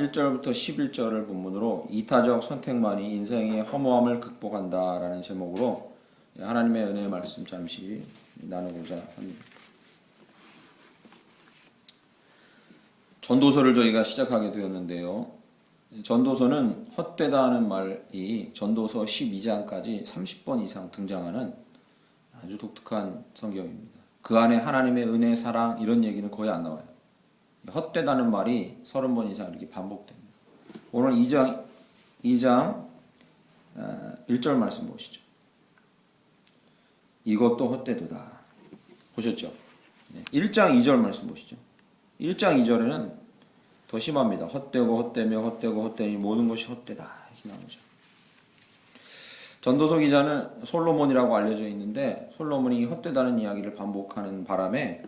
1절부터 11절을 본문으로 이타적 선택만이 인생의 허무함을 극복한다라는 제목으로 하나님의 은혜의 말씀 잠시 나누고자 합니다. 전도서를 저희가 시작하게 되었는데요. 전도서는 헛되다 하는 말이 전도서 12장까지 30번 이상 등장하는 아주 독특한 성경입니다. 그 안에 하나님의 은혜, 사랑 이런 얘기는 거의 안 나와요. 헛되다는 말이 30번 이상 이렇게 반복됩니다. 오늘 2장 1절 말씀 보시죠. 이것도 헛되도다. 보셨죠? 1장 2절 말씀 보시죠. 1장 2절에는 더 심합니다. 헛되고 헛되며 헛되고 헛되니 모든 것이 헛되다 이렇게 나오죠. 전도서 기자는 솔로몬이라고 알려져 있는데 솔로몬이 헛되다는 이야기를 반복하는 바람에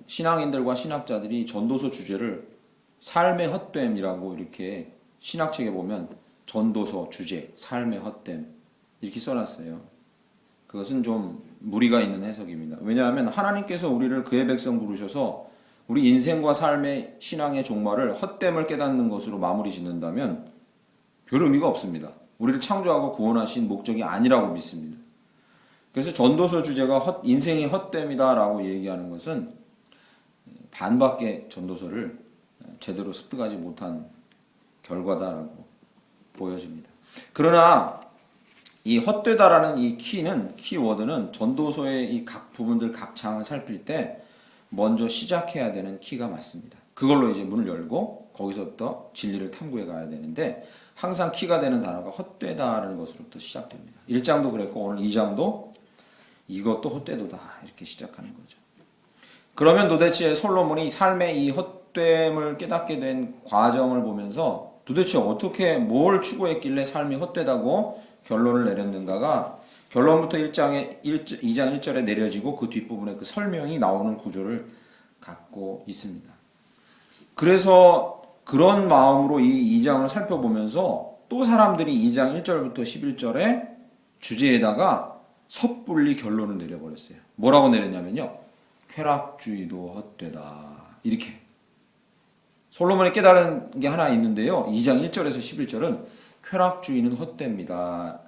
신앙인들과 신학자들이 전도서 주제를 삶의 헛됨이라고 이렇게 신학책에 보면 전도서 주제 삶의 헛됨 이렇게 써놨어요. 그것은 좀 무리가 있는 해석입니다. 왜냐하면 하나님께서 우리를 그의 백성 부르셔서 우리 인생과 삶의 신앙의 종말을 헛됨을 깨닫는 것으로 마무리 짓는다면 별 의미가 없습니다. 우리를 창조하고 구원하신 목적이 아니라고 믿습니다. 그래서 전도서 주제가 인생이 헛됨이다라고 얘기하는 것은 반밖에 전도서를 제대로 습득하지 못한 결과다라고 보여집니다. 그러나 이 헛되다라는 이 키워드는 전도서의 이 각 부분들 각 장을 살필 때 먼저 시작해야 되는 키가 맞습니다. 그걸로 이제 문을 열고 거기서부터 진리를 탐구해 가야 되는데 항상 키가 되는 단어가 헛되다라는 것으로부터 시작됩니다. 1장도 그랬고 오늘 2장도 이것도 헛되도다 이렇게 시작하는 거죠. 그러면 도대체 솔로몬이 삶의 이 헛됨을 깨닫게 된 과정을 보면서 도대체 어떻게 뭘 추구했길래 삶이 헛되다고 결론을 내렸는가가 결론부터 2장 1절에 내려지고 그 뒷부분에 그 설명이 나오는 구조를 갖고 있습니다. 그래서 그런 마음으로 이 2장을 살펴보면서 또 사람들이 2장 1절부터 11절의 주제에다가 섣불리 결론을 내려버렸어요. 뭐라고 내렸냐면요. 쾌락주의도 헛되다. 이렇게. 솔로몬이 깨달은 게 하나 있는데요. 2장 1절에서 11절은 쾌락주의는 헛됩니다.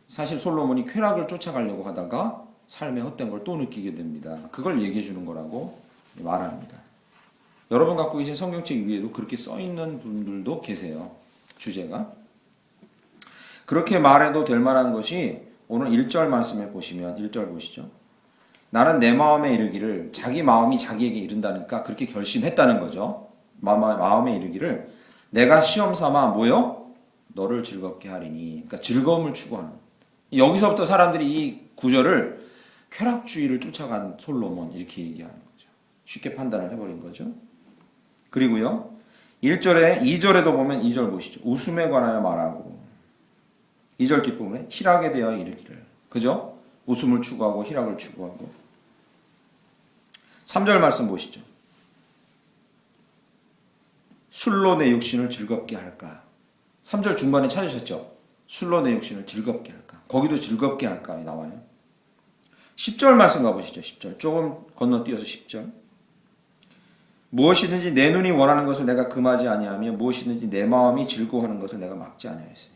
사실 솔로몬이 쾌락을 쫓아가려고 하다가 삶의 헛된 걸 또 느끼게 됩니다. 그걸 얘기해 주는 거라고 말합니다. 여러분 갖고 계신 성경책 위에도 그렇게 써 있는 분들도 계세요. 주제가. 그렇게 말해도 될 만한 것이 오늘 1절 말씀에 보시면 1절 보시죠. 나는 내 마음에 이르기를 자기 마음이 자기에게 이른다니까 그렇게 결심했다는 거죠. 마음에 이르기를 내가 시험 삼아 뭐요? 너를 즐겁게 하리니. 그러니까 즐거움을 추구하는. 여기서부터 사람들이 이 구절을 쾌락주의를 쫓아간 솔로몬 이렇게 얘기하는 거죠. 쉽게 판단을 해버린 거죠. 그리고요. 2절에도 보면 2절 보시죠. 웃음에 관하여 말하고 2절 뒷부분에 희락에 대하여 이르기를. 그죠? 웃음을 추구하고 희락을 추구하고 3절 말씀 보시죠. 술로 내 육신을 즐겁게 할까. 3절 중반에 찾으셨죠? 술로 내 육신을 즐겁게 할까. 거기도 즐겁게 할까 나와요. 10절 말씀 가보시죠. 10절 조금 건너뛰어서 10절 무엇이든지 내 눈이 원하는 것을 내가 금하지 아니하며 무엇이든지 내 마음이 즐거워하는 것을 내가 막지 아니하였으니.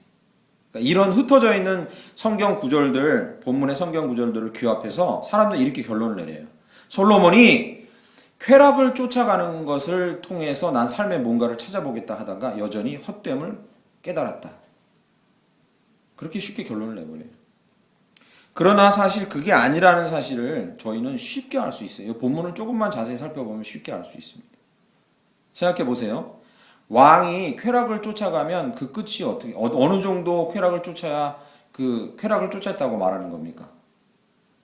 그러니까 이런 흩어져 있는 성경 구절들 본문의 성경 구절들을 규합해서 사람들이 이렇게 결론을 내려요. 솔로몬이 쾌락을 쫓아가는 것을 통해서 난 삶의 뭔가를 찾아보겠다 하다가 여전히 헛됨을 깨달았다. 그렇게 쉽게 결론을 내버려요. 그러나 사실 그게 아니라는 사실을 저희는 쉽게 알 수 있어요. 본문을 조금만 자세히 살펴보면 쉽게 알 수 있습니다. 생각해 보세요. 왕이 쾌락을 쫓아가면 그 끝이 어느 정도 쾌락을 쫓아야 그 쾌락을 쫓았다고 말하는 겁니까?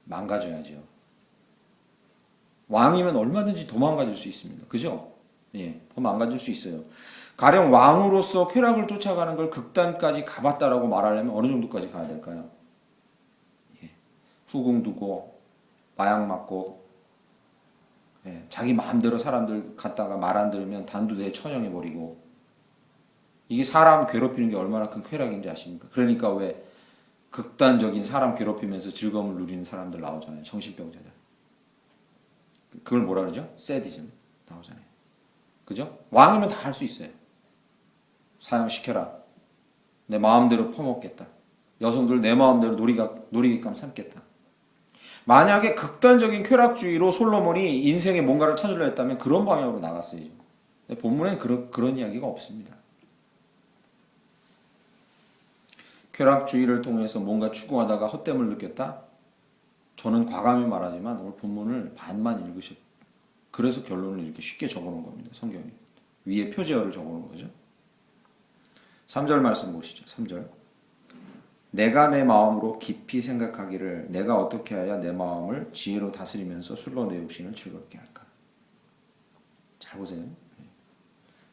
망가져야죠. 왕이면 얼마든지 도망가질 수 있습니다. 그죠? 예, 더 망가질 수 있어요. 가령 왕으로서 쾌락을 쫓아가는 걸 극단까지 가봤다라고 말하려면 어느 정도까지 가야 될까요? 예, 후궁 두고 마약 맞고 자기 마음대로 사람들 갖다가 말 안 들으면 단두대에 처형해버리고 이게 사람 괴롭히는 게 얼마나 큰 쾌락인지 아십니까? 그러니까 왜 극단적인 사람 괴롭히면서 즐거움을 누리는 사람들 나오잖아요. 정신병자들. 그걸 뭐라 그러죠? 세디즘 나오잖아요. 그죠? 왕이면 다 할 수 있어요. 사형시켜라. 내 마음대로 퍼먹겠다. 여성들 내 마음대로 놀이기감 삼겠다. 만약에 극단적인 쾌락주의로 솔로몬이 인생에 뭔가를 찾으려 했다면 그런 방향으로 나갔어야죠. 본문에는 그런 이야기가 없습니다. 쾌락주의를 통해서 뭔가 추구하다가 헛됨을 느꼈다? 저는 과감히 말하지만 오늘 본문을 반만 읽으셔. 그래서 결론을 이렇게 쉽게 적어놓은 겁니다. 성경에. 위에 표제어를 적어놓은 거죠. 3절 말씀 보시죠. 3절. 내가 내 마음으로 깊이 생각하기를 내가 어떻게 해야 내 마음을 지혜로 다스리면서 술로 내 육신을 즐겁게 할까. 잘 보세요.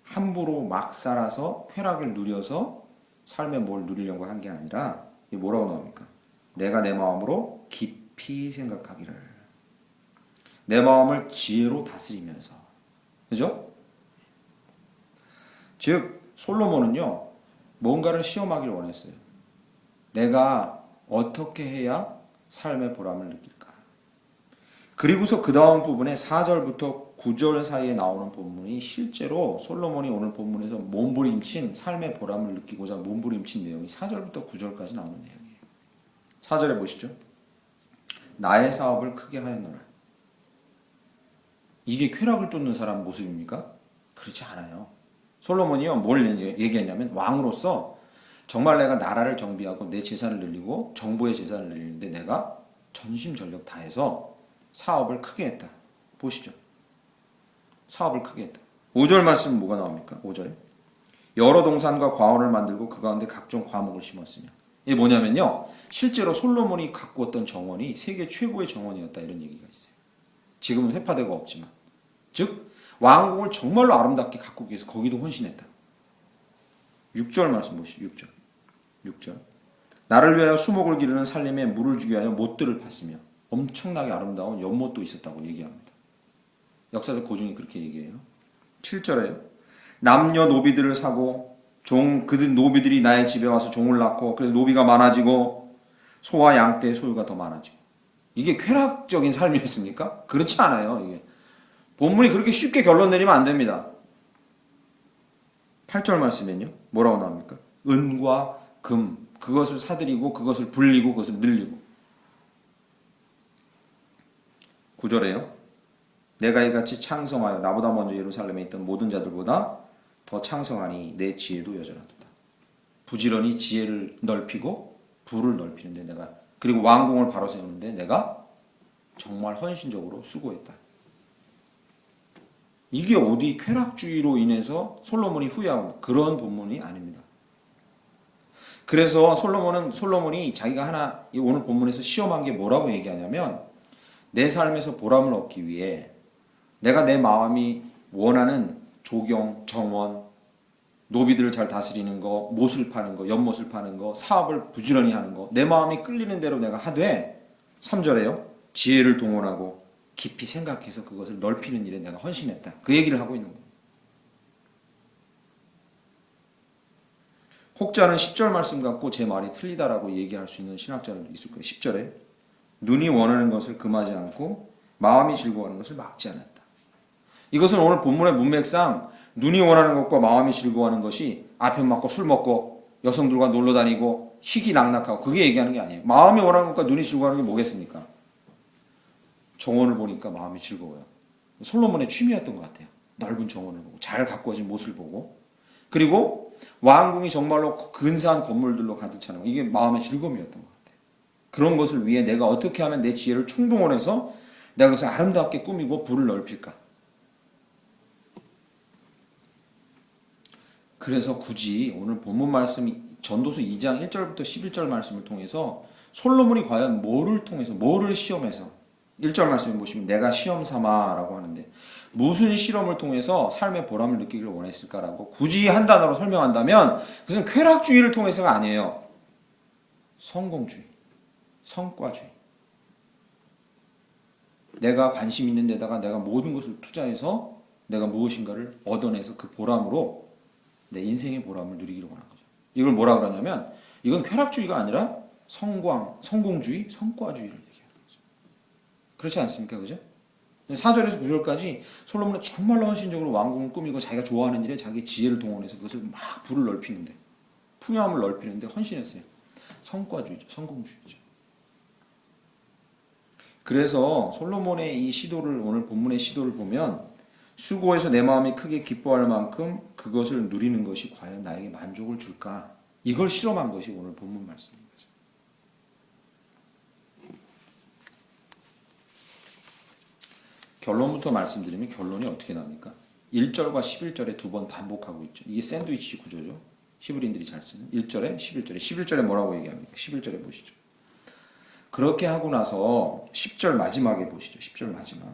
함부로 막 살아서 쾌락을 누려서 삶에 뭘 누리려고 한 게 아니라 이게 뭐라고 나옵니까? 내가 내 마음으로 깊이 생각하기를 내 마음을 지혜로 다스리면서 그죠? 즉 솔로몬은요 뭔가를 시험하길 원했어요. 내가 어떻게 해야 삶의 보람을 느낄까? 그리고서 그 다음 부분에 4절부터 9절 사이에 나오는 본문이 실제로 솔로몬이 오늘 본문에서 몸부림친 삶의 보람을 느끼고자 몸부림친 내용이 4절부터 9절까지 나오는 내용이에요. 4절에 보시죠. 나의 사업을 크게 하였노라. 이게 쾌락을 쫓는 사람 모습입니까? 그렇지 않아요. 솔로몬이요 뭘 얘기했냐면 왕으로서 정말 내가 나라를 정비하고 내 재산을 늘리고 정부의 재산을 늘리는데 내가 전심전력 다해서 사업을 크게 했다. 보시죠. 사업을 크게 했다. 5절 말씀은 뭐가 나옵니까? 5절에 여러 동산과 과원을 만들고 그 가운데 각종 과목을 심었으며 이게 뭐냐면요. 실제로 솔로몬이 가꾸었던 정원이 세계 최고의 정원이었다 이런 얘기가 있어요. 지금은 회파되고 없지만 즉 왕궁을 정말로 아름답게 가꾸기 위해서 거기도 헌신했다. 6절 말씀 보시죠. 6절 나를 위하여 수목을 기르는 살림에 물을 주기 위하여 못들을 팠으며 엄청나게 아름다운 연못도 있었다고 얘기합니다. 역사적 고증이 그렇게 얘기해요. 7절에요. 남녀 노비들을 사고 그들 노비들이 나의 집에 와서 종을 낳고 그래서 노비가 많아지고 소와 양떼의 소유가 더 많아지고 이게 쾌락적인 삶이었습니까? 그렇지 않아요. 이게 본문이 그렇게 쉽게 결론 내리면 안 됩니다. 8절 말씀에는요. 뭐라고 나옵니까? 은과 금 그것을 사들이고 그것을 불리고 그것을 늘리고 9절에요. 내가 이같이 창성하여 나보다 먼저 예루살렘에 있던 모든 자들보다 더 창성하니 내 지혜도 여전하도다. 부지런히 지혜를 넓히고 부를 넓히는데 내가 그리고 왕궁을 바로 세우는데 내가 정말 헌신적으로 수고했다. 이게 어디 쾌락주의로 인해서 솔로몬이 후회하고 그런 본문이 아닙니다. 그래서 솔로몬이 자기가 오늘 본문에서 시험한 게 뭐라고 얘기하냐면 내 삶에서 보람을 얻기 위해 내가 내 마음이 원하는 조경, 정원, 노비들을 잘 다스리는 거, 못을 파는 거, 연못을 파는 거, 사업을 부지런히 하는 거, 내 마음이 끌리는 대로 내가 하되 3절에요. 지혜를 동원하고 깊이 생각해서 그것을 넓히는 일에 내가 헌신했다. 그 얘기를 하고 있는 거예요. 혹자는 10절 말씀 갖고 제 말이 틀리다라고 얘기할 수 있는 신학자들도 있을 거예요. 10절에 눈이 원하는 것을 금하지 않고 마음이 즐거워하는 것을 막지 않았다. 이것은 오늘 본문의 문맥상 눈이 원하는 것과 마음이 즐거워하는 것이 아편 맞고 술 먹고 여성들과 놀러 다니고 희귀낙낙하고 그게 얘기하는 게 아니에요. 마음이 원하는 것과 눈이 즐거워하는 게 뭐겠습니까? 정원을 보니까 마음이 즐거워요. 솔로몬의 취미였던 것 같아요. 넓은 정원을 보고 잘 가꾸어진 못을 보고 그리고 왕궁이 정말로 근사한 건물들로 가득 차는 거 이게 마음의 즐거움이었던 것 같아요. 그런 것을 위해 내가 어떻게 하면 내 지혜를 충동원해서 내가 그것을 아름답게 꾸미고 부를 넓힐까? 그래서 굳이 오늘 본문 말씀이 전도서 2장 1절부터 11절 말씀을 통해서 솔로몬이 과연 뭐를 시험해서 1절 말씀에 보시면 내가 시험 삼아라고 하는데 무슨 실험을 통해서 삶의 보람을 느끼기를 원했을까라고 굳이 한 단어로 설명한다면 그것은 쾌락주의를 통해서가 아니에요. 성공주의, 성과주의. 내가 관심 있는 데다가 내가 모든 것을 투자해서 내가 무엇인가를 얻어내서 그 보람으로 내 인생의 보람을 누리기를 원한 거죠. 이걸 뭐라 그러냐면 이건 쾌락주의가 아니라 성공주의, 성과주의를 얘기하는 거죠. 그렇지 않습니까? 그죠? 4절에서 9절까지 솔로몬은 정말로 헌신적으로 왕궁을 꾸미고 자기가 좋아하는 일에 자기 지혜를 동원해서 그것을 막 부를 넓히는데, 풍요함을 넓히는데 헌신했어요. 성과주의죠. 성공주의죠. 그래서 솔로몬의 이 시도를, 오늘 본문의 시도를 보면 수고해서 내 마음이 크게 기뻐할 만큼 그것을 누리는 것이 과연 나에게 만족을 줄까? 이걸 실험한 것이 오늘 본문 말씀입니다. 결론부터 말씀드리면 결론이 어떻게 나옵니까? 1절과 11절에 두 번 반복하고 있죠. 이게 샌드위치 구조죠. 히브리인들이 잘 쓰는 1절에 11절에 11절에 뭐라고 얘기합니까? 11절에 보시죠. 그렇게 하고 나서 10절 마지막에 보시죠. 10절 마지막.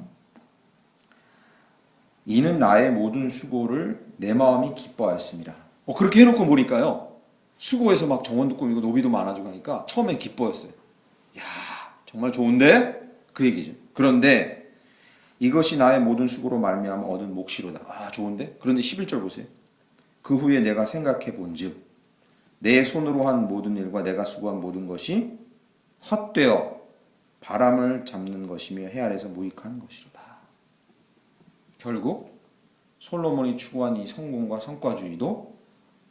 이는 나의 모든 수고를 내 마음이 기뻐하였습니다. 그렇게 해놓고 보니까요. 수고해서 막 정원도 꾸미고 노비도 많아지고 하니까 처음엔 기뻐했어요. 야, 정말 좋은데? 그 얘기죠. 그런데 이것이 나의 모든 수고로 말미암아 얻은 몫이로다. 아, 좋은데? 그런데 11절 보세요. 그 후에 내가 생각해 본즉 내 손으로 한 모든 일과 내가 수고한 모든 것이 헛되어 바람을 잡는 것이며 해 아래서 무익한 것이로다. 결국 솔로몬이 추구한 이 성공과 성과주의도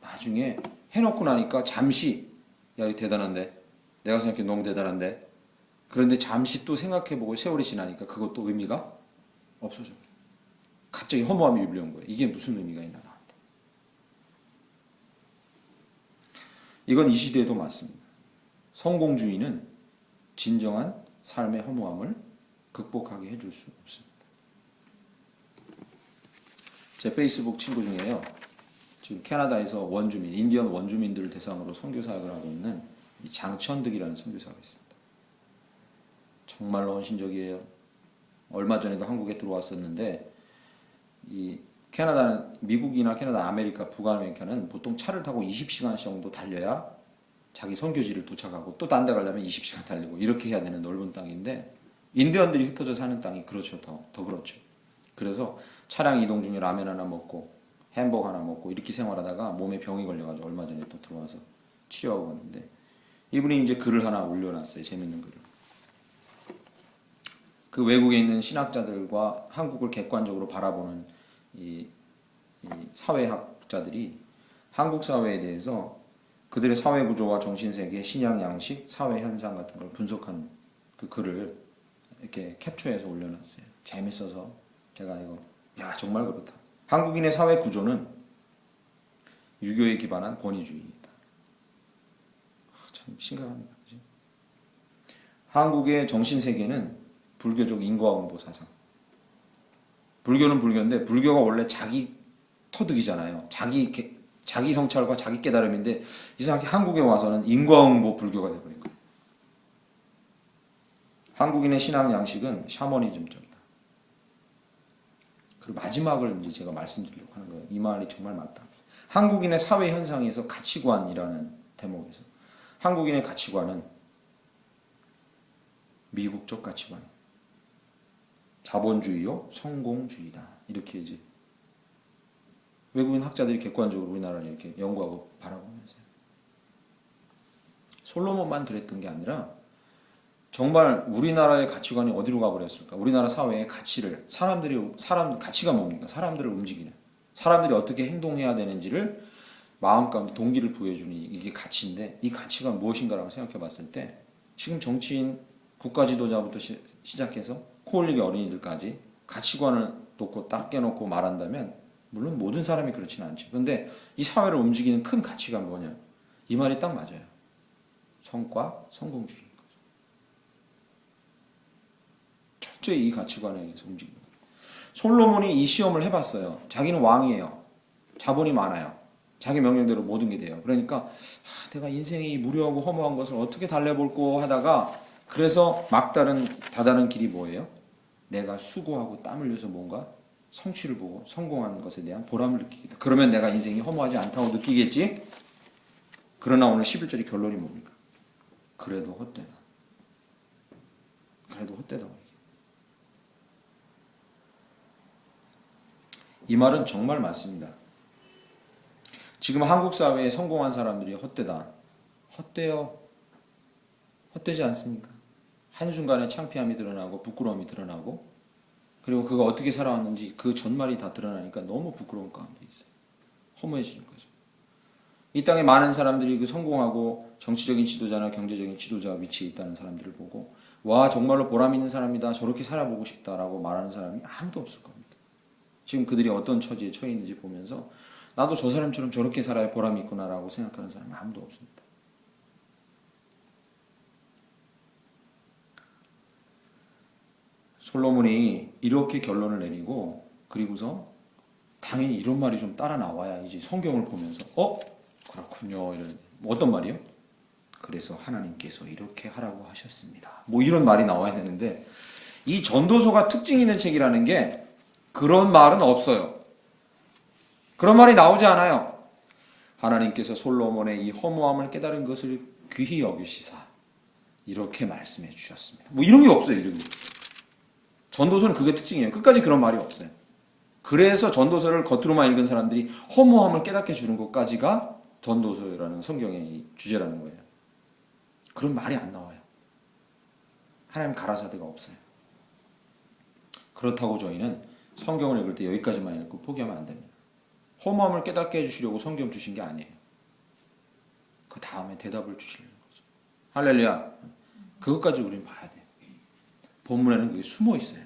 나중에 해놓고 나니까 잠시, 야, 이거 대단한데, 내가 생각해 너무 대단한데, 그런데 잠시 또 생각해보고 세월이 지나니까 그것도 의미가 없어져. 갑자기 허무함이 밀려온 거예요. 이게 무슨 의미가 있나 나한테. 이건 이 시대에도 맞습니다. 성공주의는 진정한 삶의 허무함을 극복하게 해줄 수 없습니다. 제 페이스북 친구 중에요. 지금 캐나다에서 원주민, 인디언 원주민들을 대상으로 선교 사역을 하고 있는 이 장천득이라는 선교사가 있습니다. 정말로 헌신적이에요. 얼마 전에도 한국에 들어왔었는데 이 캐나다는 미국이나 캐나다, 아메리카, 북아메리카는 보통 차를 타고 20시간 정도 달려야 자기 선교지를 도착하고 또 딴 데 가려면 20시간 달리고 이렇게 해야 되는 넓은 땅인데 인디언들이 흩어져 사는 땅이 그렇죠. 더 그렇죠. 그래서 차량 이동 중에 라면 하나 먹고 햄버거 하나 먹고 이렇게 생활하다가 몸에 병이 걸려가지고 얼마 전에 또 들어와서 치료하고 갔는데 이분이 이제 글을 하나 올려놨어요. 재밌는 글을. 그 외국에 있는 신학자들과 한국을 객관적으로 바라보는 이 사회학자들이 한국 사회에 대해서 그들의 사회 구조와 정신세계, 신앙 양식, 사회 현상 같은 걸 분석한 그 글을 이렇게 캡처해서 올려놨어요. 재밌어서 제가 이거 야 정말 그렇다. 한국인의 사회 구조는 유교에 기반한 권위주의이다. 참 심각합니다. 그치? 한국의 정신세계는 불교적 인과응보 사상. 불교는 불교인데 불교가 원래 자기 터득이잖아요. 자기 성찰과 자기 깨달음인데 이상하게 한국에 와서는 인과응보 불교가 되어버린 거예요. 한국인의 신앙 양식은 샤머니즘적이다. 그리고 마지막을 이제 제가 말씀드리려고 하는 거예요. 이 말이 정말 맞다. 한국인의 사회 현상에서 가치관이라는 대목에서 한국인의 가치관은 미국적 가치관, 자본주의요, 성공주의다. 이렇게 이제 외국인 학자들이 객관적으로 우리나라를 이렇게 연구하고 바라보면서 솔로몬만 그랬던 게 아니라 정말 우리나라의 가치관이 어디로 가버렸을까? 우리나라 사회의 가치를 가치가 뭡니까? 사람들을 움직이는 사람들이 어떻게 행동해야 되는지를 마음 가운데 동기를 부여주는 이게 가치인데 이 가치가 무엇인가라고 생각해봤을 때 지금 정치인 국가 지도자부터 시작해서 코 올리기 어린이들까지 가치관을 놓고 딱 깨놓고 말한다면 물론 모든 사람이 그렇지는 않죠. 그런데 이 사회를 움직이는 큰 가치가 뭐냐? 이 말이 딱 맞아요. 성과, 성공주의인 거죠. 철저히 이 가치관에 의해서 움직이는 거예요. 솔로몬이 이 시험을 해봤어요. 자기는 왕이에요. 자본이 많아요. 자기 명령대로 모든 게 돼요. 그러니까 내가 인생이 무료하고 허무한 것을 어떻게 달래볼까 하다가 그래서 다다른 길이 뭐예요? 내가 수고하고 땀 흘려서 뭔가 성취를 보고 성공하는 것에 대한 보람을 느끼겠다. 그러면 내가 인생이 허무하지 않다고 느끼겠지? 그러나 오늘 11절의 결론이 뭡니까? 그래도 헛되다. 그래도 헛되다. 이 말은 정말 맞습니다. 지금 한국 사회에 성공한 사람들이 헛되다. 헛되요. 헛되지 않습니까? 한순간에 창피함이 드러나고 부끄러움이 드러나고 그리고 그가 어떻게 살아왔는지 그 전말이 다 드러나니까 너무 부끄러운 가운데 있어요. 허무해지는 거죠. 이 땅에 많은 사람들이 그 성공하고 정치적인 지도자나 경제적인 지도자 위치에 있다는 사람들을 보고 와 정말로 보람 있는 사람이다 저렇게 살아보고 싶다라고 말하는 사람이 아무도 없을 겁니다. 지금 그들이 어떤 처지에 처해 있는지 보면서 나도 저 사람처럼 저렇게 살아야 보람이 있구나라고 생각하는 사람이 아무도 없습니다. 솔로몬이 이렇게 결론을 내리고 그리고서 당연히 이런 말이 좀 따라 나와야 이제 성경을 보면서 그렇군요 이런 어떤 말이요? 그래서 하나님께서 이렇게 하라고 하셨습니다. 뭐 이런 말이 나와야 되는데 이 전도서가 특징 있는 책이라는 게 그런 말은 없어요. 그런 말이 나오지 않아요. 하나님께서 솔로몬의 이 허무함을 깨달은 것을 귀히 여기시사 이렇게 말씀해 주셨습니다. 뭐 이런 게 없어요. 이런 게. 전도서는 그게 특징이에요. 끝까지 그런 말이 없어요. 그래서 전도서를 겉으로만 읽은 사람들이 허무함을 깨닫게 주는 것까지가 전도서라는 성경의 주제라는 거예요. 그런 말이 안 나와요. 하나님 가라사대가 없어요. 그렇다고 저희는 성경을 읽을 때 여기까지만 읽고 포기하면 안 됩니다. 허무함을 깨닫게 해주시려고 성경 주신 게 아니에요. 그 다음에 대답을 주시려는 거죠. 할렐루야. 그것까지 우리는 봐야 돼요. 본문에는 그게 숨어 있어요.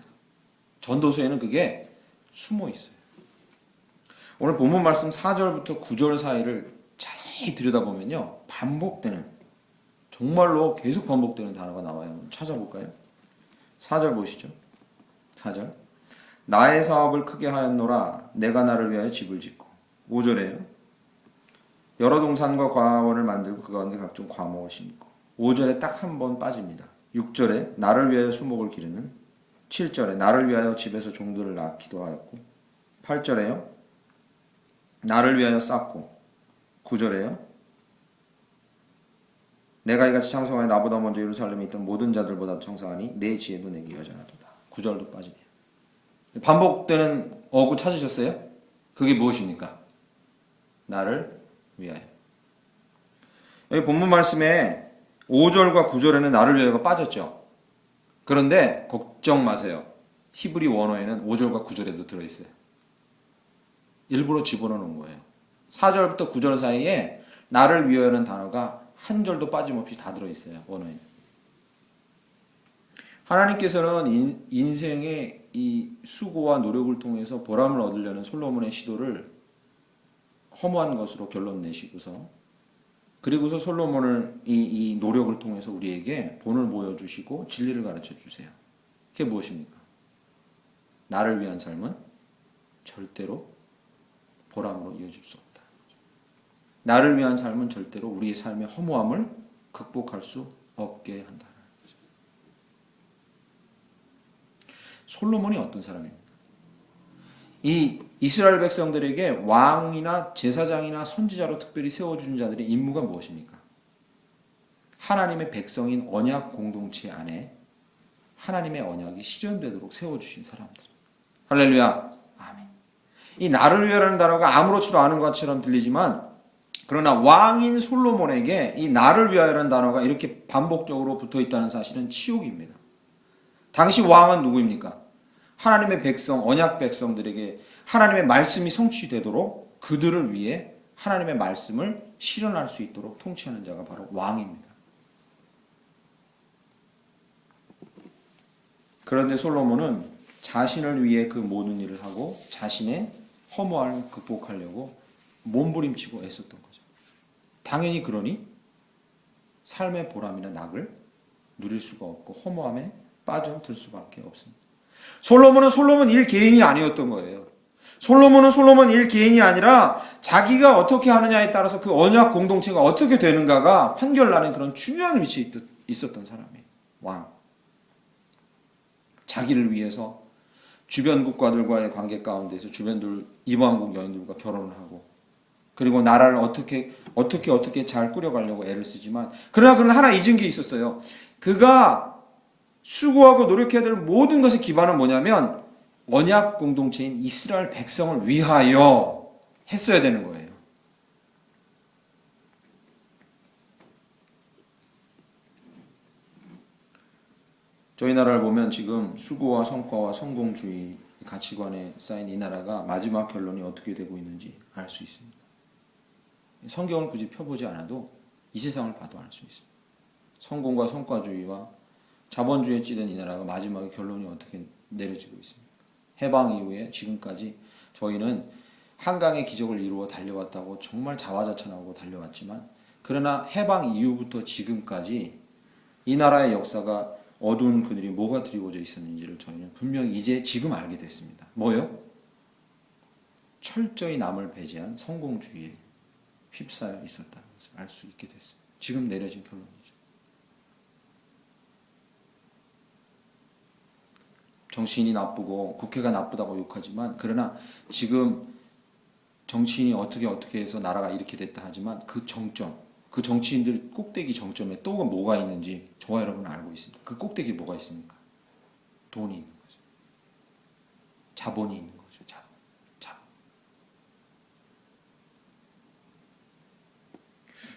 전도서에는 그게 숨어 있어요. 오늘 본문 말씀 4절부터 9절 사이를 자세히 들여다보면요. 반복되는 정말로 계속 반복되는 단어가 나와요. 한번 찾아볼까요? 4절 보시죠. 4절 나의 사업을 크게 하였노라 내가 나를 위하여 집을 짓고 5절에요. 여러 동산과 과원을 만들고 그 가운데 각종 과목을 심고 5절에 딱 한 번 빠집니다. 6절에 나를 위하여 수목을 기르는 7절에 나를 위하여 집에서 종들을 낳기도 하였고 8절에요. 나를 위하여 쌓고 9절에요. 내가 이같이 창성하여 나보다 먼저 예루살렘에 있던 모든 자들보다 청성하니 내 지혜도 내게 여전하도다. 9절도 빠지네요. 반복되는 어구 찾으셨어요? 그게 무엇입니까? 나를 위하여. 여기 본문 말씀에 5절과 9절에는 나를 위하여가 빠졌죠. 그런데 걱정 마세요. 히브리 원어에는 5절과 9절에도 들어있어요. 일부러 집어넣은 거예요. 4절부터 9절 사이에 나를 위하여라는 단어가 한 절도 빠짐없이 다 들어있어요. 원어에는. 하나님께서는 인생의 이 수고와 노력을 통해서 보람을 얻으려는 솔로몬의 시도를 허무한 것으로 결론 내시고서 그리고서 솔로몬을 이 노력을 통해서 우리에게 본을 보여주시고 진리를 가르쳐 주세요. 그게 무엇입니까? 나를 위한 삶은 절대로 보람으로 이어질 수 없다. 나를 위한 삶은 절대로 우리의 삶의 허무함을 극복할 수 없게 한다. 솔로몬이 어떤 사람입니까? 이 이스라엘 백성들에게 왕이나 제사장이나 선지자로 특별히 세워준 자들의 임무가 무엇입니까? 하나님의 백성인 언약 공동체 안에 하나님의 언약이 실현되도록 세워주신 사람들. 할렐루야. 아멘. 이 나를 위하라는 단어가 아무렇지도 않은 것처럼 들리지만 그러나 왕인 솔로몬에게 이 나를 위하여라는 단어가 이렇게 반복적으로 붙어있다는 사실은 치욕입니다. 당시 왕은 누구입니까? 하나님의 백성, 언약 백성들에게 하나님의 말씀이 성취되도록 그들을 위해 하나님의 말씀을 실현할 수 있도록 통치하는 자가 바로 왕입니다. 그런데 솔로몬은 자신을 위해 그 모든 일을 하고 자신의 허무함을 극복하려고 몸부림치고 애썼던 거죠. 당연히 그러니 삶의 보람이나 낙을 누릴 수가 없고 허무함에 빠져들 수밖에 없습니다. 솔로몬은 솔로몬 일 개인이 아니었던 거예요. 솔로몬은 솔로몬 일 개인이 아니라 자기가 어떻게 하느냐에 따라서 그 언약 공동체가 어떻게 되는가가 판결나는 그런 중요한 위치에 있었던 사람이에요. 왕. 자기를 위해서 주변 국가들과의 관계 가운데서 주변들 이방국 여인들과 결혼을 하고 그리고 나라를 어떻게 잘 꾸려가려고 애를 쓰지만 그러나 하나 잊은 게 있었어요. 그가 수고하고 노력해야 될 모든 것의 기반은 뭐냐면 언약 공동체인 이스라엘 백성을 위하여 했어야 되는 거예요. 저희 나라를 보면 지금 수고와 성과와 성공주의 가치관에 쌓인 이 나라가 마지막 결론이 어떻게 되고 있는지 알 수 있습니다. 성경을 굳이 펴보지 않아도 이 세상을 봐도 알 수 있습니다. 성공과 성과주의와 자본주의에 찌든 이 나라가 마지막에 결론이 어떻게 내려지고 있습니까? 해방 이후에 지금까지 저희는 한강의 기적을 이루어 달려왔다고 정말 자화자찬하고 달려왔지만, 그러나 해방 이후부터 지금까지 이 나라의 역사가 어두운 그늘이 뭐가 드리워져 있었는지를 저희는 분명히 이제 지금 알게 됐습니다. 뭐요? 철저히 남을 배제한 성공주의에 휩싸여 있었다는 것을 알 수 있게 됐습니다. 지금 내려진 결론이죠. 정치인이 나쁘고 국회가 나쁘다고 욕하지만, 그러나 지금 정치인이 어떻게 해서 나라가 이렇게 됐다 하지만 그 정점, 그 정치인들 꼭대기 정점에 또 뭐가 있는지 저와 여러분은 알고 있습니다. 그 꼭대기에 뭐가 있습니까? 돈이 있는 거죠. 자본이 있는 거죠. 자본.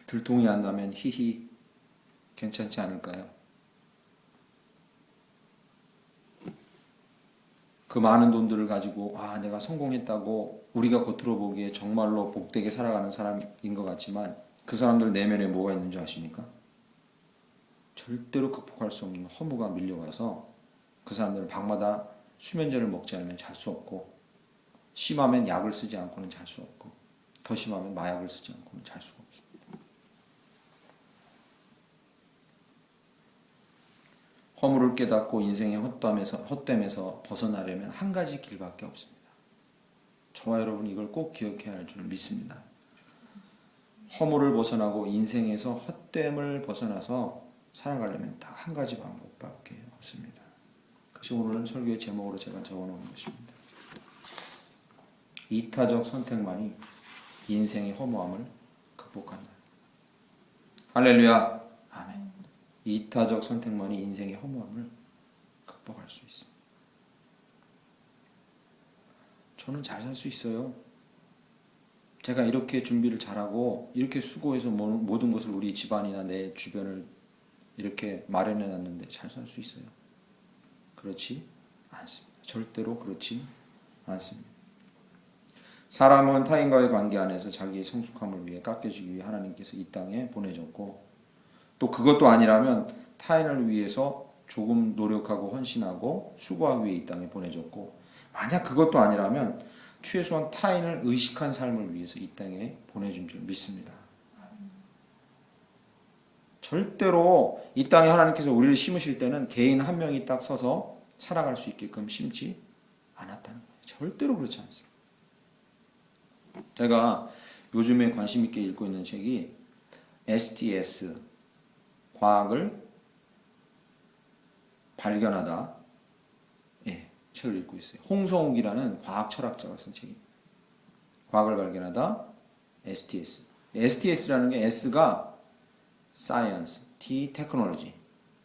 들통이 안 나면 히히 괜찮지 않을까요? 그 많은 돈들을 가지고 내가 성공했다고 우리가 겉으로 보기에 정말로 복되게 살아가는 사람인 것 같지만, 그 사람들 내면에 뭐가 있는지 아십니까? 절대로 극복할 수 없는 허무가 밀려와서 그 사람들은 밤마다 수면제를 먹지 않으면 잘 수 없고, 심하면 약을 쓰지 않고는 잘 수 없고, 더 심하면 마약을 쓰지 않고는 잘 수가 없습니다. 허물을 깨닫고 인생의 헛됨에서 벗어나려면 한 가지 길밖에 없습니다. 저와 여러분 이걸 꼭 기억해야 할 줄 믿습니다. 허물을 벗어나고 인생에서 헛됨을 벗어나서 살아가려면 딱 한 가지 방법밖에 없습니다. 그것이 오늘 설교의 제목으로 제가 적어놓은 것입니다. 이타적 선택만이 인생의 허무함을 극복한다. 할렐루야. 아멘. 이타적 선택만이 인생의 허무함을 극복할 수 있습니다. 저는 잘 살 수 있어요. 제가 이렇게 준비를 잘하고 이렇게 수고해서 모든 것을 우리 집안이나 내 주변을 이렇게 마련해 놨는데 잘 살 수 있어요? 그렇지 않습니다. 절대로 그렇지 않습니다. 사람은 타인과의 관계 안에서 자기의 성숙함을 위해 깎여지기 위해 하나님께서 이 땅에 보내줬고, 또 그것도 아니라면 타인을 위해서 조금 노력하고 헌신하고 수고하기 위해 이 땅에 보내줬고, 만약 그것도 아니라면 최소한 타인을 의식한 삶을 위해서 이 땅에 보내준 줄 믿습니다. 절대로 이 땅에 하나님께서 우리를 심으실 때는 개인 한 명이 딱 서서 살아갈 수 있게끔 심지 않았다는 거예요. 절대로 그렇지 않습니다. 제가 요즘에 관심 있게 읽고 있는 책이 STS, 과학을 발견하다, 책을 읽고 있어요. 홍성욱이라는 과학 철학자가 쓴 책입니다. 과학을 발견하다, STS. STS라는 게 S가 Science, T Technology,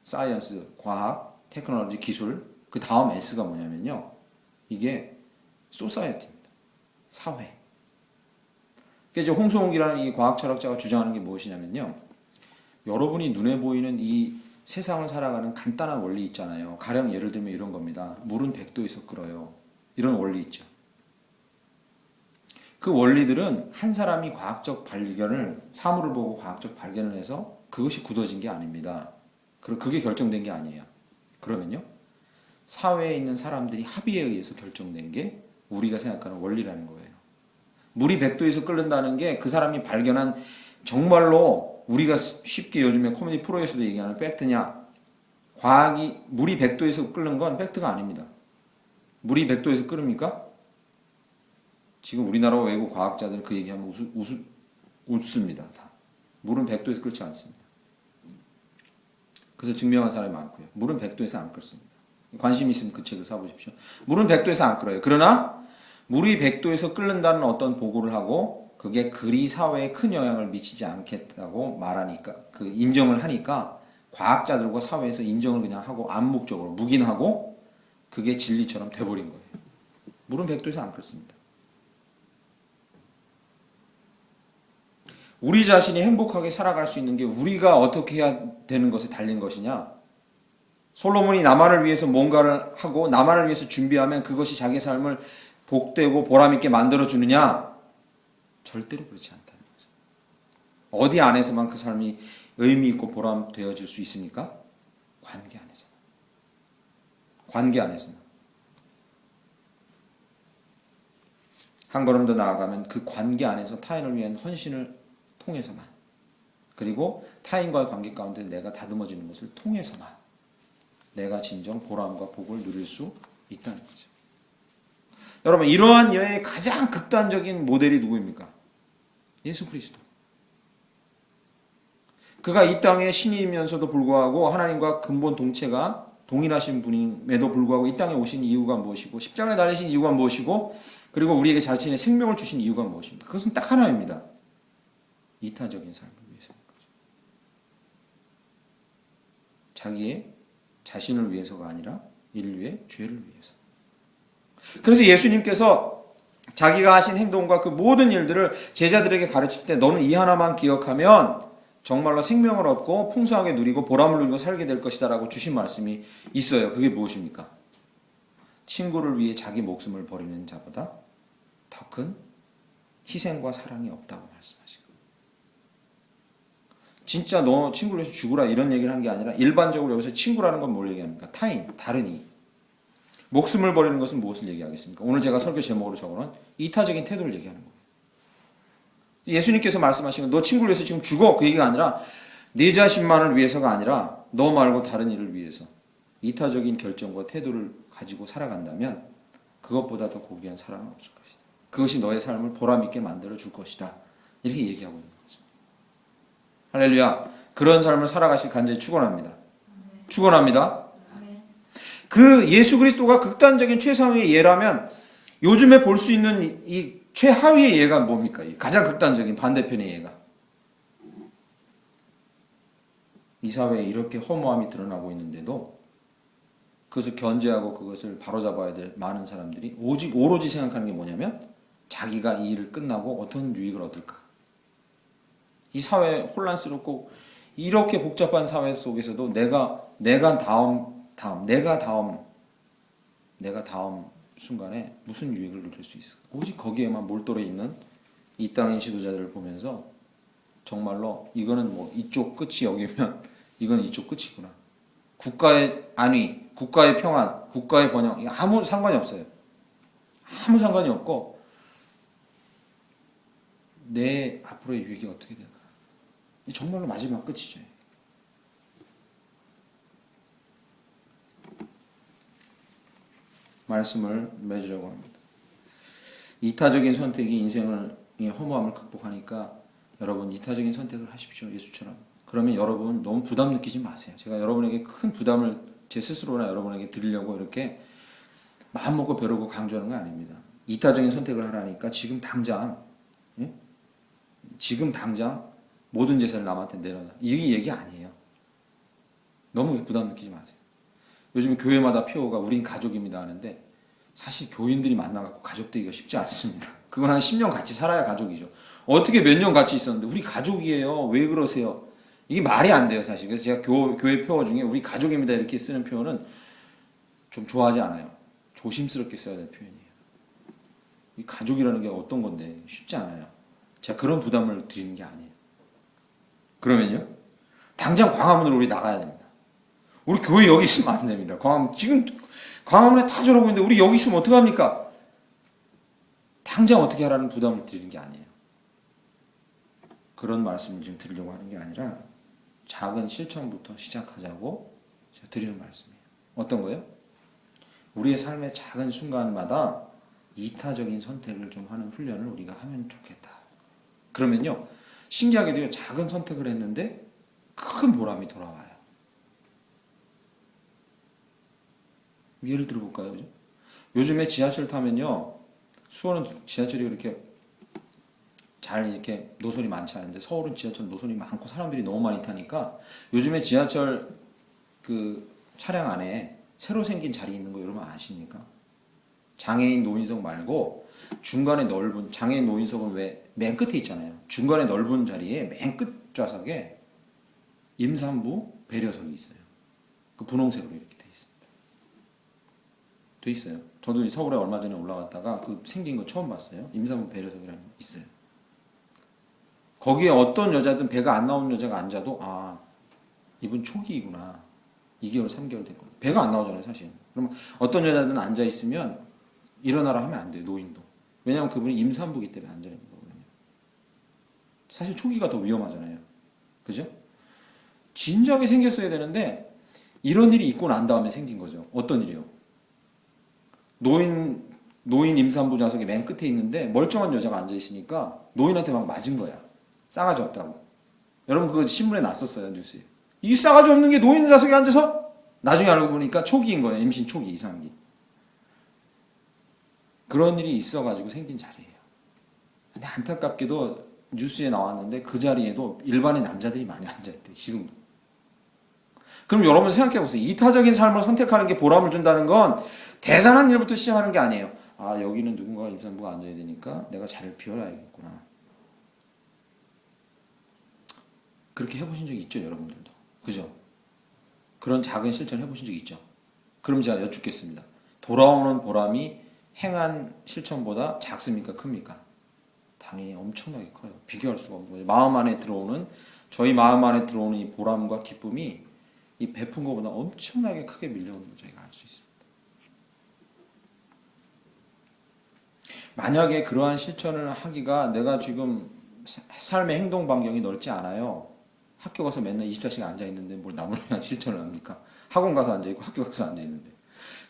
Science, 과학, Technology, 기술. 그 다음 S가 뭐냐면요, 이게 Society입니다. 사회. 그래서 홍성욱이라는 이 과학 철학자가 주장하는 게 무엇이냐면요, 여러분이 눈에 보이는 이 세상을 살아가는 간단한 원리 있잖아요. 가령 예를 들면 이런 겁니다. 물은 100도에서 끓어요. 이런 원리 있죠. 그 원리들은 한 사람이 과학적 발견을, 사물을 보고 과학적 발견을 해서 그것이 굳어진 게 아닙니다. 그게 결정된 게 아니에요. 그러면요, 사회에 있는 사람들이 합의에 의해서 결정된 게 우리가 생각하는 원리라는 거예요. 물이 100도에서 끓는다는 게 그 사람이 발견한 정말로 우리가 쉽게 요즘에 코미디 프로에서도 얘기하는 팩트냐? 과학이 물이 100도에서 끓는 건 팩트가 아닙니다. 물이 100도에서 끓습니까? 지금 우리나라 외국 과학자들 그 얘기하면 웃습니다. 다. 물은 100도에서 끓지 않습니다. 그래서 증명한 사람이 많고요. 물은 100도에서 안 끓습니다. 관심 있으면 그 책을 사보십시오. 물은 100도에서 안 끓어요. 그러나 물이 100도에서 끓는다는 어떤 보고를 하고 그게 그리 사회에 큰 영향을 미치지 않겠다고 말하니까, 그 인정을 하니까 과학자들과 사회에서 인정을 그냥 하고 암묵적으로 묵인하고 그게 진리처럼 돼버린 거예요. 물은 100도에서 안 끓습니다. 우리 자신이 행복하게 살아갈 수 있는 게 우리가 어떻게 해야 되는 것에 달린 것이냐? 솔로몬이 나만을 위해서 뭔가를 하고 나만을 위해서 준비하면 그것이 자기 삶을 복되고 보람있게 만들어주느냐? 절대로 그렇지 않다는 거죠. 어디 안에서만 그 삶이 의미 있고 보람되어질 수 있습니까? 관계 안에서. 관계 안에서만. 한 걸음 더 나아가면 그 관계 안에서 타인을 위한 헌신을 통해서만, 그리고 타인과의 관계 가운데 내가 다듬어지는 것을 통해서만 내가 진정 보람과 복을 누릴 수 있다는 거죠. 여러분, 이러한 여의 가장 극단적인 모델이 누구입니까? 예수 그리스도. 그가 이 땅의 신이면서도 불구하고 하나님과 근본 동체가 동일하신 분임에도 불구하고 이 땅에 오신 이유가 무엇이고 십자가에 달리신 이유가 무엇이고 그리고 우리에게 자신의 생명을 주신 이유가 무엇입니까? 그것은 딱 하나입니다. 이타적인 삶을 위해서인 거죠. 자기의 자신을 위해서가 아니라 인류의 죄를 위해서. 그래서 예수님께서 자기가 하신 행동과 그 모든 일들을 제자들에게 가르칠 때 너는 이 하나만 기억하면 정말로 생명을 얻고 풍성하게 누리고 보람을 누리고 살게 될 것이다 라고 주신 말씀이 있어요. 그게 무엇입니까? 친구를 위해 자기 목숨을 버리는 자보다 더 큰 희생과 사랑이 없다고 말씀하시고, 진짜 너 친구를 위해서 죽으라 이런 얘기를 한 게 아니라 일반적으로 여기서 친구라는 건 뭘 얘기합니까? 타인, 다른 이. 목숨을 버리는 것은 무엇을 얘기하겠습니까? 오늘 제가 설교 제목으로 적어놓은 이타적인 태도를 얘기하는 거예요. 예수님께서 말씀하신 건 너 친구를 위해서 지금 죽어 그 얘기가 아니라 네 자신만을 위해서가 아니라 너 말고 다른 이를 위해서 이타적인 결정과 태도를 가지고 살아간다면 그것보다 더 고귀한 사랑은 없을 것이다. 그것이 너의 삶을 보람있게 만들어 줄 것이다. 이렇게 얘기하고 있는 거죠. 할렐루야. 그런 삶을 살아가실 간절히 축원합니다. 축원합니다. 그 예수 그리스도가 극단적인 최상위의 예라면 요즘에 볼 수 있는 이 최하위의 예가 뭡니까? 가장 극단적인 반대편의 예가. 이 사회에 이렇게 허무함이 드러나고 있는데도 그것을 견제하고 그것을 바로잡아야 될 많은 사람들이 오로지 생각하는 게 뭐냐면 자기가 이 일을 끝나고 어떤 유익을 얻을까. 이 사회 혼란스럽고 이렇게 복잡한 사회 속에서도 내가 다음 순간에 무슨 유익을 누릴 수 있을까? 오직 거기에만 몰두해 있는 이 땅의 지도자들을 보면서 정말로 이거는 뭐 이쪽 끝이 여기면 이건 이쪽 끝이구나. 국가의 안위, 국가의 평안, 국가의 번영 아무 상관이 없어요. 아무 상관이 없고 내 앞으로의 유익이 어떻게 될까? 정말로 마지막 끝이죠. 말씀을 맺으려고 합니다. 이타적인 선택이 인생의 허무함을 극복하니까 여러분 이타적인 선택을 하십시오. 예수처럼. 그러면 여러분 너무 부담 느끼지 마세요. 제가 여러분에게 큰 부담을 제 스스로나 여러분에게 드리려고 이렇게 마음먹고 벼르고 강조하는 건 아닙니다. 이타적인 선택을 하라니까 지금 당장 모든 재산을 남한테 내놔라. 이 얘기 아니에요. 너무 부담 느끼지 마세요. 요즘 교회마다 표어가 우린 가족입니다 하는데 사실 교인들이 만나갖고 가족 되기가 쉽지 않습니다. 그건 한 10년 같이 살아야 가족이죠. 어떻게 몇 년 같이 있었는데 우리 가족이에요. 왜 그러세요? 이게 말이 안 돼요 사실. 그래서 제가 교회 표어 중에 우리 가족입니다 이렇게 쓰는 표현은 좀 좋아하지 않아요. 조심스럽게 써야 될 표현이에요. 이 가족이라는 게 어떤 건데 쉽지 않아요. 제가 그런 부담을 드리는 게 아니에요. 그러면요 당장 광화문으로 우리 나가야 됩니다. 우리 교회 여기 있으면 안 됩니다. 지금 광화문에 다 저러고 있는데 우리 여기 있으면 어떡합니까? 당장 어떻게 하라는 부담을 드리는 게 아니에요. 그런 말씀을 지금 드리려고 하는 게 아니라 작은 실천부터 시작하자고 제가 드리는 말씀이에요. 어떤 거예요? 우리의 삶의 작은 순간마다 이타적인 선택을 좀 하는 훈련을 우리가 하면 좋겠다. 그러면요 신기하게도요 작은 선택을 했는데 큰 보람이 돌아와요. 예를 들어볼까요? 그죠? 요즘에 지하철 타면요 수원은 지하철이 이렇게 잘 이렇게 노선이 많지 않은데 서울은 지하철 노선이 많고 사람들이 너무 많이 타니까 요즘에 지하철 그 차량 안에 새로 생긴 자리 있는 거 여러분 아십니까? 장애인 노인석 말고 중간에 넓은 장애인 노인석은 왜 맨 끝에 있잖아요. 중간에 넓은 자리에 맨 끝 좌석에 임산부 배려석이 있어요. 그 분홍색으로 이렇게 돼 있습니다. 돼 있어요. 저도 서울에 얼마 전에 올라갔다가 그 생긴 거 처음 봤어요. 임산부 배려석이라는 게 있어요. 거기에 어떤 여자든 배가 안 나온 여자가 앉아도 아 이분 초기이구나. 2개월, 3개월 됐고 배가 안 나오잖아요, 사실. 그럼 어떤 여자든 앉아 있으면 일어나라 하면 안 돼요, 노인도. 왜냐하면 그분이 임산부기 때문에 앉아 있는 거거든요. 사실 초기가 더 위험하잖아요, 그죠? 진작에 생겼어야 되는데 이런 일이 있고 난 다음에 생긴 거죠. 어떤 일이요? 노인 임산부 좌석이 맨 끝에 있는데 멀쩡한 여자가 앉아 있으니까 노인한테 막 맞은 거야. 싸가지 없다고. 여러분 그거 신문에 났었어요, 뉴스에. 이 싸가지 없는 게 노인 좌석에 앉아서 나중에 알고 보니까 초기인 거예요. 임신 초기 이상기. 그런 일이 있어가지고 생긴 자리예요. 근데 안타깝게도 뉴스에 나왔는데 그 자리에도 일반의 남자들이 많이 앉아있대 지금도. 그럼 여러분 생각해 보세요. 이타적인 삶을 선택하는 게 보람을 준다는 건 대단한 일부터 시작하는 게 아니에요. 아 여기는 누군가가 임산부가 앉아야 되니까 내가 자리를 비워놔야겠구나. 그렇게 해보신 적 있죠, 여러분들도. 그죠? 그런 작은 실천 해보신 적 있죠? 그럼 제가 여쭙겠습니다. 돌아오는 보람이 행한 실천보다 작습니까? 큽니까? 당연히 엄청나게 커요. 비교할 수가 없는 거죠. 마음 안에 들어오는, 저희 마음 안에 들어오는 이 보람과 기쁨이 이 베푼 것보다 엄청나게 크게 밀려오는 걸 저희가 알 수 있습니다. 만약에 그러한 실천을 하기가 내가 지금 삶의 행동 반경이 넓지 않아요. 학교 가서 맨날 24시간 앉아있는데 뭘 남을 위한 실천을 합니까? 학원 가서 앉아있고 학교 가서 앉아있는데.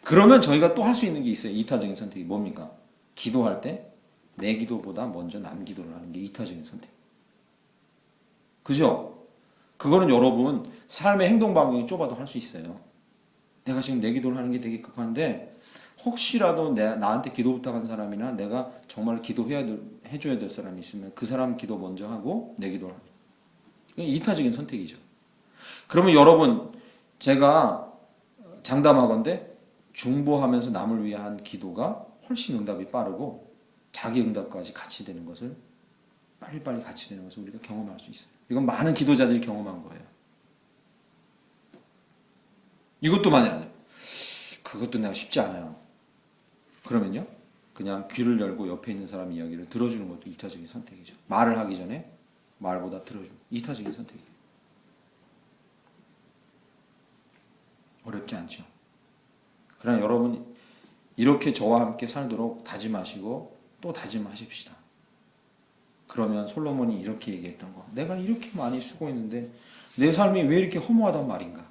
그러면 저희가 또 할 수 있는 게 있어요. 이타적인 선택이 뭡니까? 기도할 때 내 기도보다 먼저 남 기도를 하는 게 이타적인 선택. 그죠? 그거는 여러분 삶의 행동 반경이 좁아도 할 수 있어요. 내가 지금 내 기도를 하는 게 되게 급한데 혹시라도 나한테 기도 부탁한 사람이나 내가 정말 해줘야 될 사람이 있으면 그 사람 기도 먼저 하고 내 기도를 하는 이타적인 선택이죠. 그러면 여러분 제가 장담하건대 중보하면서 남을 위한 기도가 훨씬 응답이 빠르고 자기 응답까지 같이 되는 것을 빨리빨리 같이 되는 것을 우리가 경험할 수 있어요. 이건 많은 기도자들이 경험한 거예요. 이것도 만약 그것도 내가 쉽지 않아요. 그러면요 그냥 귀를 열고 옆에 있는 사람 이야기를 들어주는 것도 이타적인 선택이죠. 말을 하기 전에 말보다 들어주는 이타적인 선택이에요. 어렵지 않죠. 그러나 여러분 이렇게 저와 함께 살도록 다짐하시고 또 다짐하십시다. 그러면 솔로몬이 이렇게 얘기했던 거. 내가 이렇게 많이 수고했는데 내 삶이 왜 이렇게 허무하단 말인가?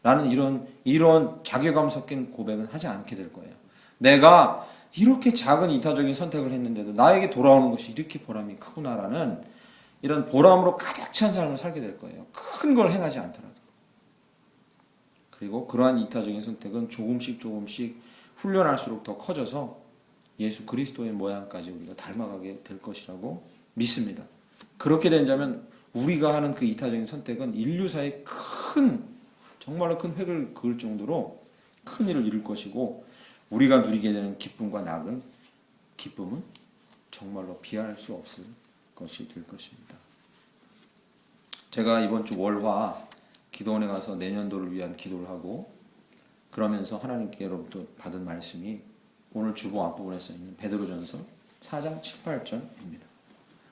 라는 이런 자괴감 섞인 고백은 하지 않게 될 거예요. 내가 이렇게 작은 이타적인 선택을 했는데도 나에게 돌아오는 것이 이렇게 보람이 크구나라는 이런 보람으로 가득 찬 삶을 살게 될 거예요. 큰 걸 행하지 않더라도. 그리고 그러한 이타적인 선택은 조금씩 훈련할수록 더 커져서 예수 그리스도의 모양까지 우리가 닮아가게 될 것이라고 믿습니다. 그렇게 된다면 우리가 하는 그 이타적인 선택은 인류사에 정말로 큰 획을 그을 정도로 큰 일을 이룰 것이고 우리가 누리게 되는 기쁨과 기쁨은 정말로 비할 수 없을 것이 될 것입니다. 제가 이번 주 월화 기도원에 가서 내년도를 위한 기도를 하고 그러면서 하나님께로부터 받은 말씀이 오늘 주보 앞부분에 써있는 베드로전서 4장 7, 8절입니다.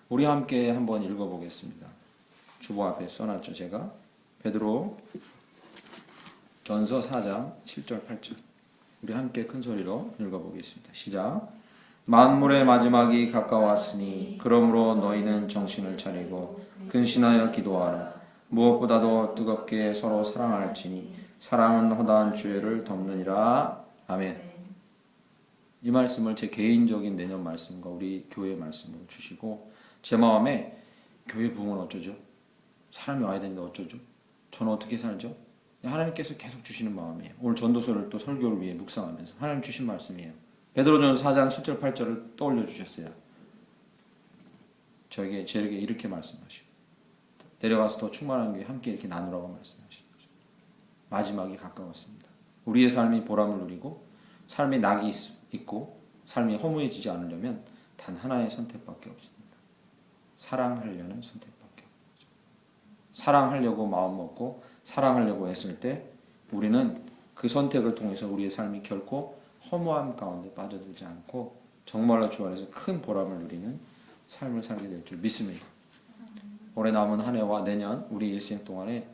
우리 함께 한번 읽어보겠습니다. 주보 앞에 써놨죠. 제가 베드로 전서 4장 7절 8절 우리 함께 큰 소리로 읽어보겠습니다. 시작. 만물의 마지막이 가까웠으니 그러므로 너희는 정신을 차리고 근신하여 기도하라. 무엇보다도 뜨겁게 서로 사랑할지니 사랑은 허다한 죄를 덮느니라. 아멘. 이 말씀을 제 개인적인 내년 말씀과 우리 교회 말씀으로 주시고 제 마음에 교회 부흥은 어쩌죠? 사람이 와야 되는데 어쩌죠? 저는 어떻게 살죠? 하나님께서 계속 주시는 마음이에요. 오늘 전도서를 또 설교를 위해 묵상하면서 하나님 주신 말씀이에요. 베드로전서 4장 7절 8절을 떠올려 주셨어요. 저에게 이렇게 말씀하시고 내려가서 더 충만한 게 함께 이렇게 나누라고 말씀하시는 거죠. 마지막이 가까웠습니다. 우리의 삶이 보람을 누리고 삶의 낙이 있고 삶이 허무해지지 않으려면 단 하나의 선택밖에 없습니다. 사랑하려는 선택밖에 없죠. 사랑하려고 마음 먹고 사랑하려고 했을 때 우리는 그 선택을 통해서 우리의 삶이 결코 허무함 가운데 빠져들지 않고 정말로 주 안에서 큰 보람을 누리는 삶을 살게 될 줄 믿습니다. 올해 남은 한 해와 내년 우리 일생 동안에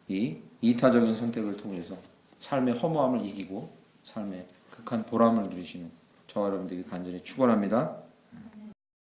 이 이타적인 선택을 통해서 삶의 허무함을 이기고 삶의 극한 보람을 누리시는 저와 여러분들에게 간절히 축원합니다.